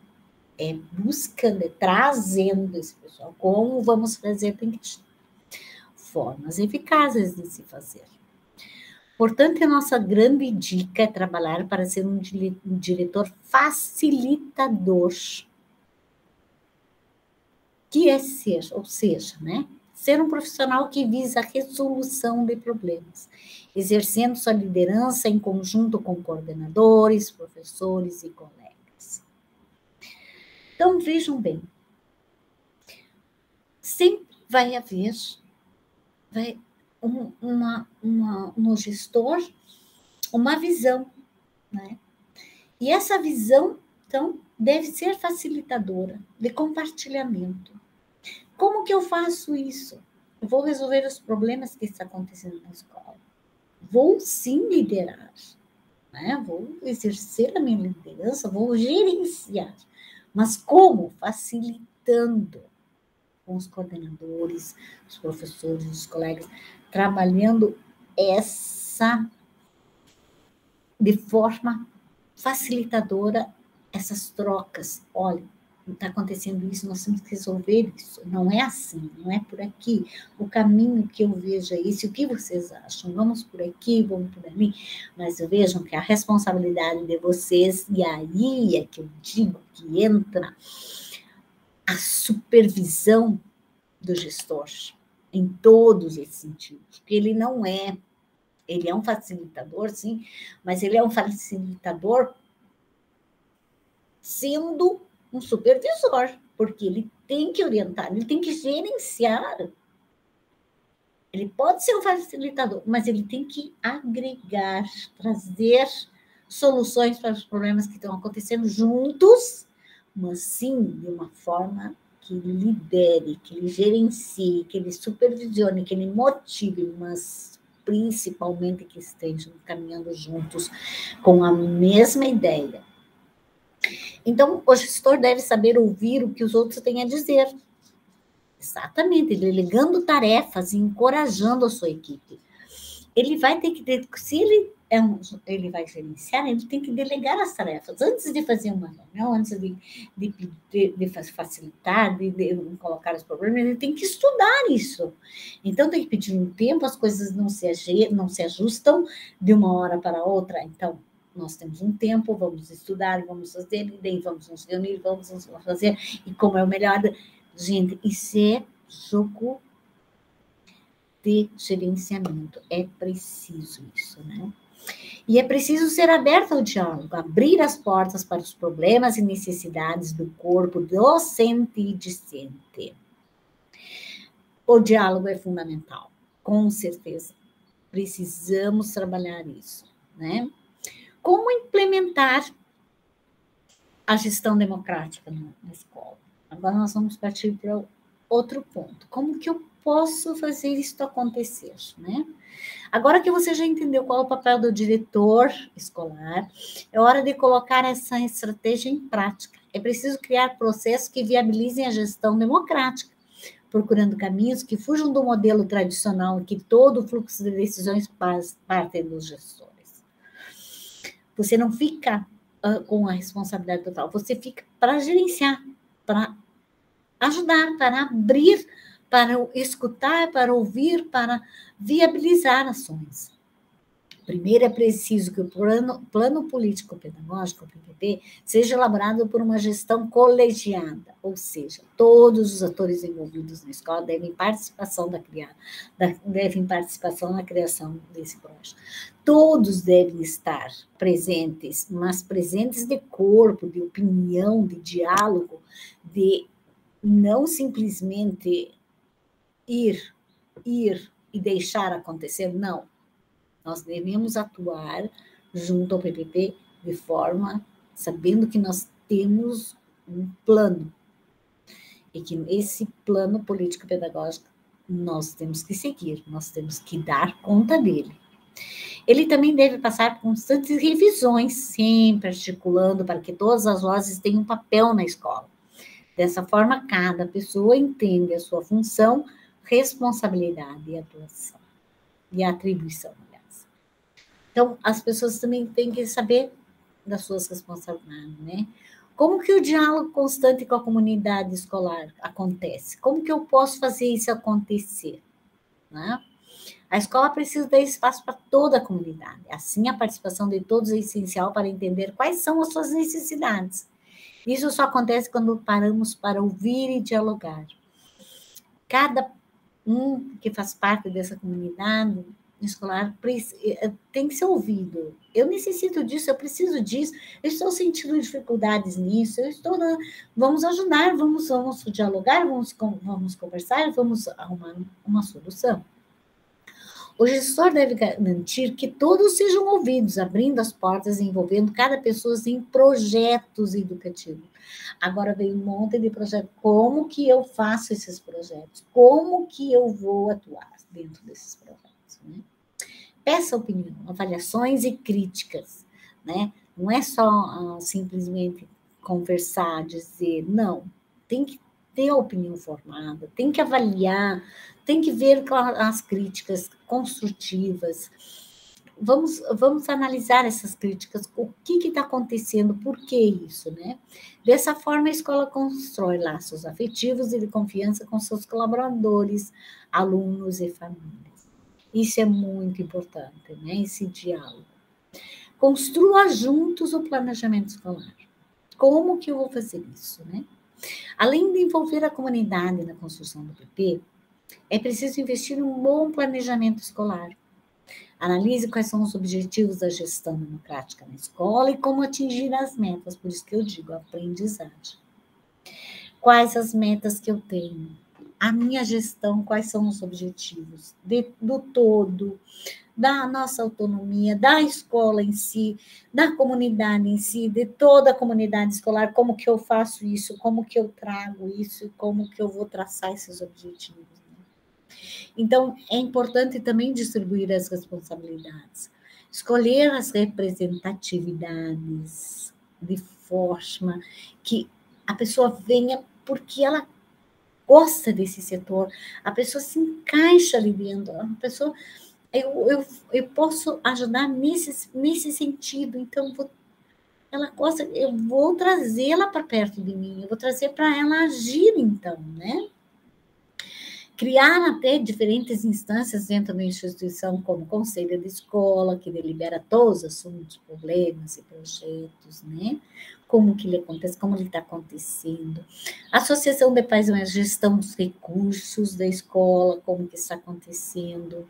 é buscando, é trazendo esse pessoal. Como vamos fazer? Tem que formas eficazes de se fazer. Portanto, a nossa grande dica é trabalhar para ser um diretor facilitador. Que é ser, ou seja, né? Ser um profissional que visa a resolução de problemas, exercendo sua liderança em conjunto com coordenadores, professores e colegas. Então, vejam bem, sempre vai haver no gestor uma visão, né? E essa visão, então, deve ser facilitadora, de compartilhamento. Como que eu faço isso? Eu vou resolver os problemas que estão acontecendo na escola. Vou sim liderar, né? Vou exercer a minha liderança, vou gerenciar. Mas como? Facilitando com os coordenadores, os professores, os colegas, trabalhando essa de forma facilitadora, essas trocas. Olha, está acontecendo isso, nós temos que resolver isso. Não é assim, não é por aqui. O caminho que eu vejo é esse. O que vocês acham? Vamos por aqui, vamos por ali. Mas vejam que a responsabilidade de vocês, e aí é que eu digo que entra a supervisão do gestor, em todos esses sentidos. Porque ele não é, ele é um facilitador, sim, mas ele é um facilitador sendo um supervisor, porque ele tem que orientar, ele tem que gerenciar. Ele pode ser um facilitador, mas ele tem que agregar, trazer soluções para os problemas que estão acontecendo juntos, mas sim de uma forma que ele lidere, que ele gerencie, que ele supervisione, que ele motive, mas principalmente que estejam caminhando juntos com a mesma ideia. Então, o gestor deve saber ouvir o que os outros têm a dizer. Exatamente, delegando tarefas e encorajando a sua equipe. Ele vai ter que, se ele vai gerenciar, ele tem que delegar as tarefas. Antes de fazer uma reunião, antes de facilitar, de colocar os problemas, ele tem que estudar isso. Então, tem que pedir um tempo, as coisas não se ajustam de uma hora para outra. Então, nós temos um tempo, vamos estudar, vamos fazer, e daí vamos nos reunir, vamos fazer, e como é o melhor. Gente, isso é jogo de gerenciamento. É preciso isso, né? E é preciso ser aberto ao diálogo, abrir as portas para os problemas e necessidades do corpo docente e discente. O diálogo é fundamental, com certeza. Precisamos trabalhar isso, né? Como implementar a gestão democrática na escola? Agora nós vamos partir para outro ponto. Como que eu posso fazer isso acontecer, né? Agora que você já entendeu qual é o papel do diretor escolar, é hora de colocar essa estratégia em prática. É preciso criar processos que viabilizem a gestão democrática, procurando caminhos que fujam do modelo tradicional em que todo o fluxo de decisões parte dos gestores. Você não fica com a responsabilidade total, você fica para gerenciar, para ajudar, para abrir, para escutar, para ouvir, para viabilizar ações. Primeiro, é preciso que o plano político-pedagógico, o PPP, seja elaborado por uma gestão colegiada, ou seja, todos os atores envolvidos na escola devem participação na criação desse projeto. Todos devem estar presentes, mas presentes de corpo, de opinião, de diálogo, de não simplesmente ir e deixar acontecer, não. Nós devemos atuar junto ao PPP de forma, sabendo que nós temos um plano, e que esse plano político-pedagógico nós temos que seguir, nós temos que dar conta dele. Ele também deve passar por constantes revisões, sempre articulando para que todas as vozes tenham um papel na escola. Dessa forma, cada pessoa entende a sua função, responsabilidade e atuação, e atribuição. Então, as pessoas também têm que saber das suas responsabilidades, né? Como que o diálogo constante com a comunidade escolar acontece? Como que eu posso fazer isso acontecer? Né? A escola precisa dar espaço para toda a comunidade. Assim, a participação de todos é essencial para entender quais são as suas necessidades. Isso só acontece quando paramos para ouvir e dialogar. Cada um que faz parte dessa comunidade escolar tem que ser ouvido. Eu necessito disso, eu preciso disso, eu estou sentindo dificuldades nisso, vamos ajudar, vamos dialogar, vamos conversar, vamos arrumar uma solução. O gestor deve garantir que todos sejam ouvidos, abrindo as portas e envolvendo cada pessoa em projetos educativos. Agora vem um monte de projetos. Como que eu faço esses projetos? Como que eu vou atuar dentro desses projetos? Né? Peça opinião, avaliações e críticas. Né? Não é só simplesmente conversar, dizer, não. Tem que ter a opinião formada, tem que avaliar, tem que ver as críticas construtivas. Vamos analisar essas críticas, o que está acontecendo, por que isso, né? Dessa forma, a escola constrói laços afetivos e de confiança com seus colaboradores, alunos e famílias. Isso é muito importante, né? Esse diálogo. Construa juntos o planejamento escolar. Como que eu vou fazer isso, né? Além de envolver a comunidade na construção do PP, é preciso investir em um bom planejamento escolar. Analise quais são os objetivos da gestão democrática na escola e como atingir as metas, por isso que eu digo aprendizagem. Quais as metas que eu tenho? A minha gestão, quais são os objetivos do todo, da nossa autonomia, da escola em si, da comunidade em si, de toda a comunidade escolar, como que eu faço isso, como que eu trago isso, como que eu vou traçar esses objetivos. Né? Então, é importante também distribuir as responsabilidades, escolher as representatividades de forma que a pessoa venha porque ela gosta desse setor, a pessoa se encaixa ali dentro, a pessoa... Eu posso ajudar nesse sentido, então ela gosta, eu vou trazê-la para perto de mim, eu vou trazer para ela agir, então, né? Criar até diferentes instâncias dentro da instituição, como o conselho de escola, que delibera todos os assuntos, problemas e projetos, né? Como que ele acontece, como ele está acontecendo. A associação de pais, a gestão dos recursos da escola, como que está acontecendo.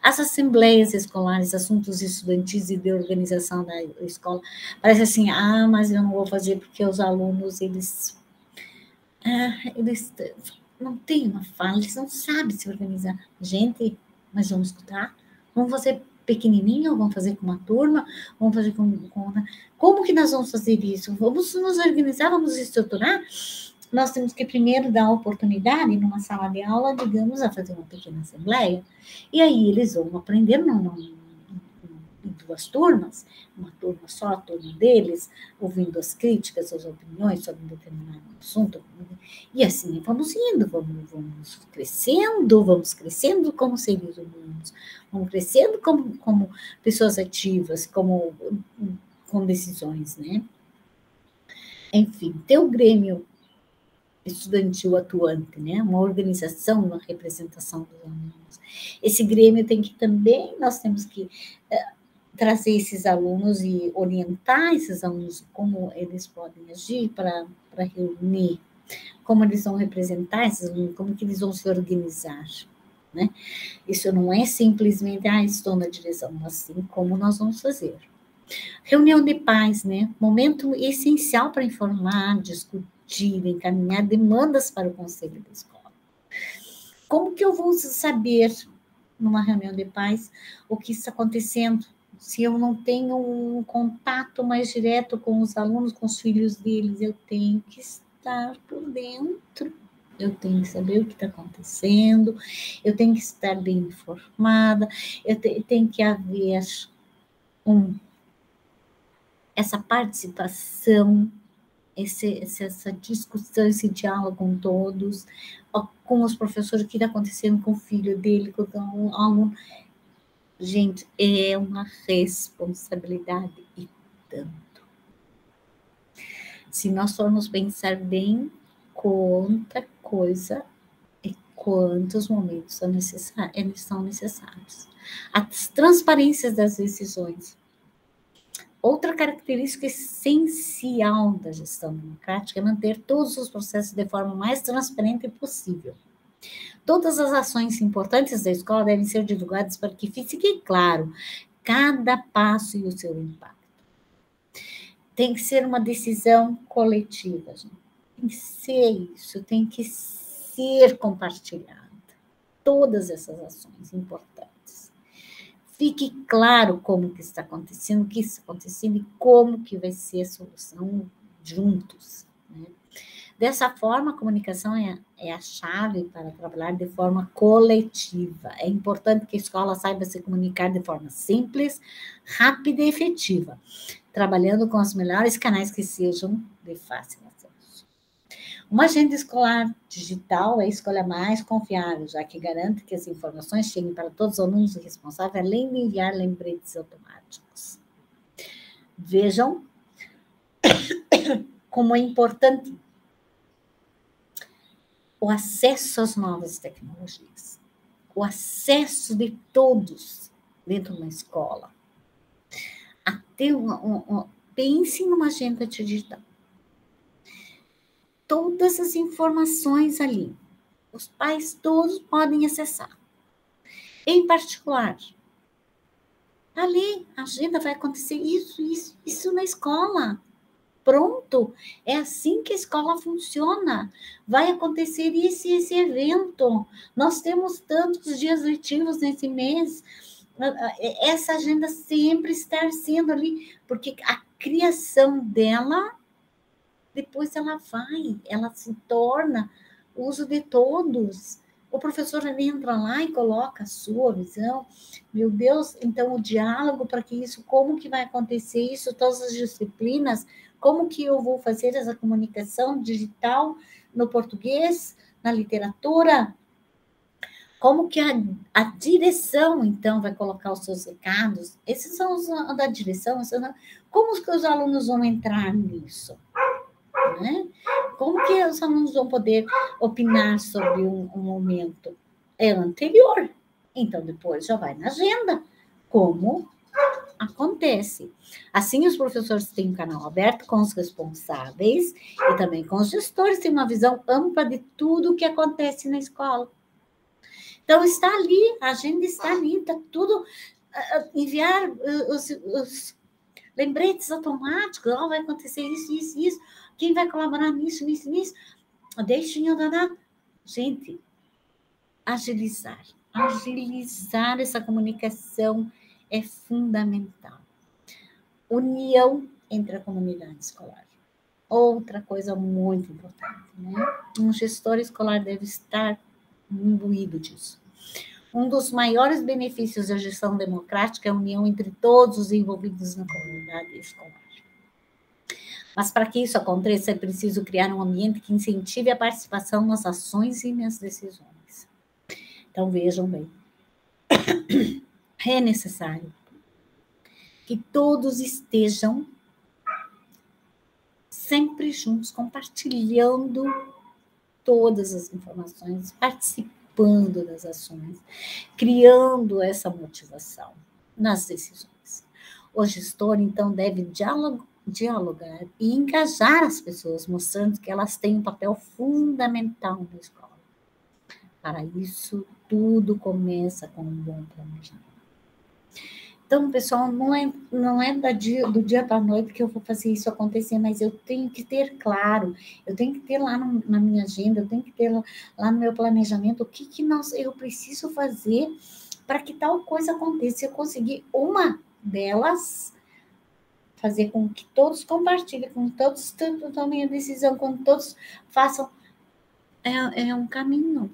As assembleias escolares, assuntos estudantis e de organização da escola. Parece assim, mas eu não vou fazer porque os alunos, eles não têm uma fala, eles não sabem se organizar. Gente, mas vamos escutar? Vamos fazer pequenininho, ou vamos fazer com uma turma, vamos fazer com... Como que nós vamos fazer isso? Vamos nos organizar, vamos estruturar? Nós temos que primeiro dar a oportunidade, numa sala de aula, digamos, a fazer uma pequena assembleia, e aí eles vão aprender em 2 turmas, uma turma só, a turma deles, ouvindo as críticas, as opiniões sobre um determinado assunto, e assim vamos indo, vamos crescendo como seres humanos, vamos crescendo como pessoas ativas, com decisões, né? Enfim, ter o Grêmio estudantil atuante, né? Uma organização, uma representação dos alunos. Esse Grêmio tem que também, nós temos que trazer esses alunos e orientar esses alunos como eles podem agir para reunir, como eles vão representar esses alunos, como que eles vão se organizar, né? Isso não é simplesmente, estou na direção, mas sim como nós vamos fazer. Reunião de pais, né? Momento essencial para informar, discutir, encaminhar demandas para o conselho da escola. Como que eu vou saber, numa reunião de pais, o que está acontecendo, se eu não tenho um contato mais direto com os alunos, com os filhos deles? Eu tenho que estar por dentro, eu tenho que saber o que está acontecendo, eu tenho que estar bem informada, tem que haver essa participação, essa discussão, esse diálogo com todos, com os professores, o que está acontecendo com o filho dele, com o aluno. Gente, é uma responsabilidade e tanto. Se nós formos pensar bem, quanta coisa e quantos momentos são necessários. As transparências das decisões. Outra característica essencial da gestão democrática é manter todos os processos de forma mais transparente possível. Todas as ações importantes da escola devem ser divulgadas para que fique claro cada passo e o seu impacto. Tem que ser uma decisão coletiva, gente. Tem que ser isso, tem que ser compartilhada. Todas essas ações importantes. Fique claro como que está acontecendo, o que está acontecendo e como que vai ser a solução juntos, né? Dessa forma, a comunicação é a chave para trabalhar de forma coletiva. É importante que a escola saiba se comunicar de forma simples, rápida e efetiva, trabalhando com os melhores canais que sejam de fácil acesso. Uma agenda escolar digital é a escolha mais confiável, já que garante que as informações cheguem para todos os alunos e responsáveis, além de enviar lembretes automáticos. Vejam como é importante o acesso às novas tecnologias, o acesso de todos dentro de uma escola. Até pense numa agenda digital. Todas as informações ali, os pais todos podem acessar. Em particular, ali a agenda vai acontecer isso na escola. Pronto, é assim que a escola funciona. Vai acontecer esse evento. Nós temos tantos dias letivos nesse mês. Essa agenda sempre está sendo ali, porque a criação dela, depois ela se torna uso de todos. O professor entra lá e coloca a sua visão. Meu Deus, então o diálogo para que isso, como que vai acontecer isso, todas as disciplinas, como que eu vou fazer essa comunicação digital no português, na literatura? Como que a direção, então, vai colocar os seus recados? Esses são os da direção. Como que os alunos vão entrar nisso? Né? Como que os alunos vão poder opinar sobre um momento? É anterior. Então, depois já vai na agenda. Como acontece. Assim, os professores têm um canal aberto com os responsáveis e também com os gestores, têm uma visão ampla de tudo o que acontece na escola. Então, está ali, a agenda está ali, está tudo, enviar os lembretes automáticos, vai acontecer isso, quem vai colaborar nisso, deixem eu dar. Gente, agilizar essa comunicação é fundamental. União entre a comunidade escolar. Outra coisa muito importante, né? Um gestor escolar deve estar imbuído disso. Um dos maiores benefícios da gestão democrática é a união entre todos os envolvidos na comunidade escolar. Mas para que isso aconteça, é preciso criar um ambiente que incentive a participação nas ações e nas decisões. Então, vejam bem, é necessário que todos estejam sempre juntos, compartilhando todas as informações, participando das ações, criando essa motivação nas decisões. O gestor, então, deve dialogar e engajar as pessoas, mostrando que elas têm um papel fundamental na escola. Para isso, tudo começa com um bom planejamento. Então, pessoal, não é do dia para a noite que eu vou fazer isso acontecer, mas eu tenho que ter claro, eu tenho que ter lá na minha agenda, eu tenho que ter lá no meu planejamento o que eu preciso fazer para que tal coisa aconteça. Se eu conseguir uma delas, fazer com que todos compartilhem, com que todos tomem a decisão, com que todos façam, é um caminho.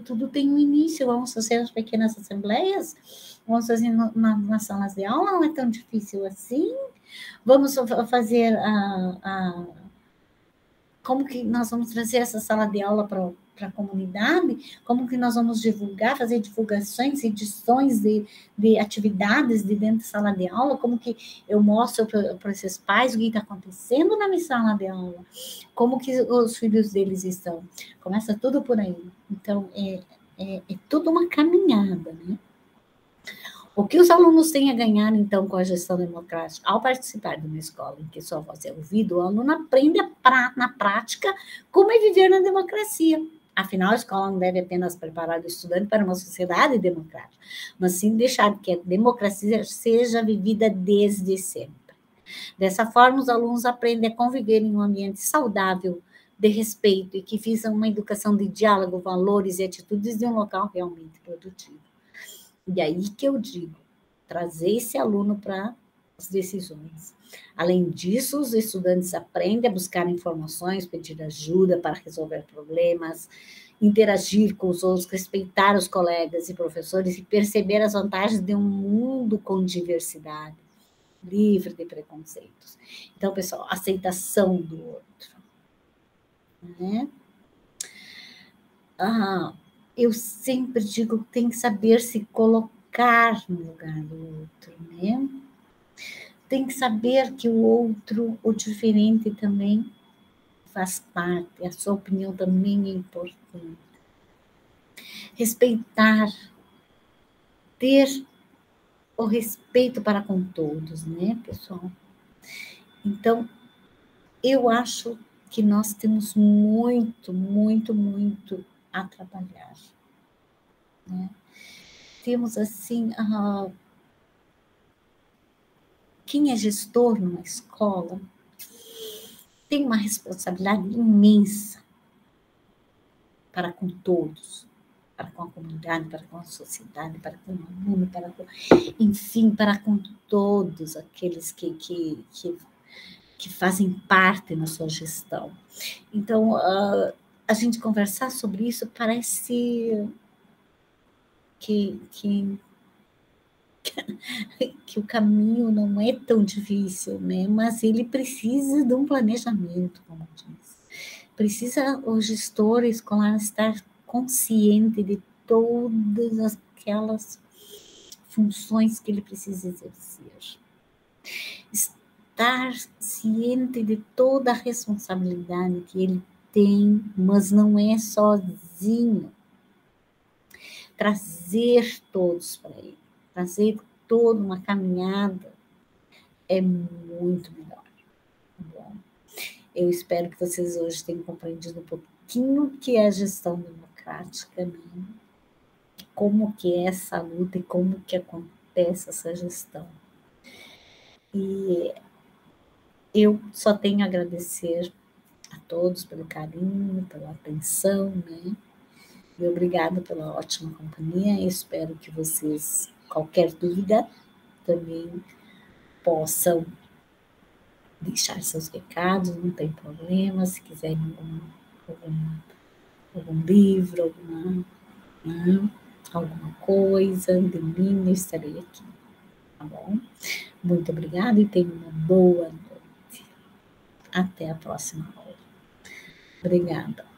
Tudo tem um início, vamos fazer as pequenas assembleias, vamos fazer nas salas de aula, não é tão difícil assim. Vamos fazer como que nós vamos trazer essa sala de aula para a comunidade, como que nós vamos divulgar, fazer divulgações, edições de atividades de dentro da sala de aula, como que eu mostro para esses pais o que está acontecendo na minha sala de aula, como que os filhos deles estão. Começa tudo por aí. Então, é tudo uma caminhada, né? O que os alunos têm a ganhar, então, com a gestão democrática? Ao participar de uma escola em que sua voz é ouvida, o aluno aprende na prática como é viver na democracia. Afinal, a escola não deve apenas preparar o estudante para uma sociedade democrática, mas sim deixar que a democracia seja vivida desde sempre. Dessa forma, os alunos aprendem a conviver em um ambiente saudável, de respeito e que visa uma educação de diálogo, valores e atitudes de um local realmente produtivo. E aí que eu digo, trazer esse aluno para as decisões. Além disso, os estudantes aprendem a buscar informações, pedir ajuda para resolver problemas, interagir com os outros, respeitar os colegas e professores e perceber as vantagens de um mundo com diversidade, livre de preconceitos. Então, pessoal, aceitação do outro. Né? Eu sempre digo que tem que saber se colocar no lugar do outro, né? Tem que saber que o outro, o diferente também faz parte, a sua opinião também é importante. Respeitar, ter o respeito para com todos, né, pessoal? Então, eu acho que nós temos muito, muito, muito a trabalhar, né? Temos, assim, quem é gestor numa escola tem uma responsabilidade imensa para com todos, para com a comunidade, para com a sociedade, para com o aluno, enfim, para com todos aqueles que fazem parte na sua gestão. Então, a gente conversar sobre isso parece que o caminho não é tão difícil, né? Mas ele precisa de um planejamento, como diz. Precisa o gestor escolar estar consciente de todas aquelas funções que ele precisa exercer. Estar ciente de toda a responsabilidade que ele tem, mas não é sozinho. Trazer todos para ele, trazer toda uma caminhada é muito melhor. Bom, eu espero que vocês hoje tenham compreendido um pouquinho o que é a gestão democrática, né? Como que é essa luta e como que acontece essa gestão. E eu só tenho a agradecer a todos pelo carinho, pela atenção, né? E obrigada pela ótima companhia. Espero que vocês, qualquer dúvida, também possam deixar seus recados, não tem problema. Se quiserem algum livro, alguma coisa de mim, eu estarei aqui, tá bom? Muito obrigada e tenha uma boa noite. Até a próxima aula. Obrigada.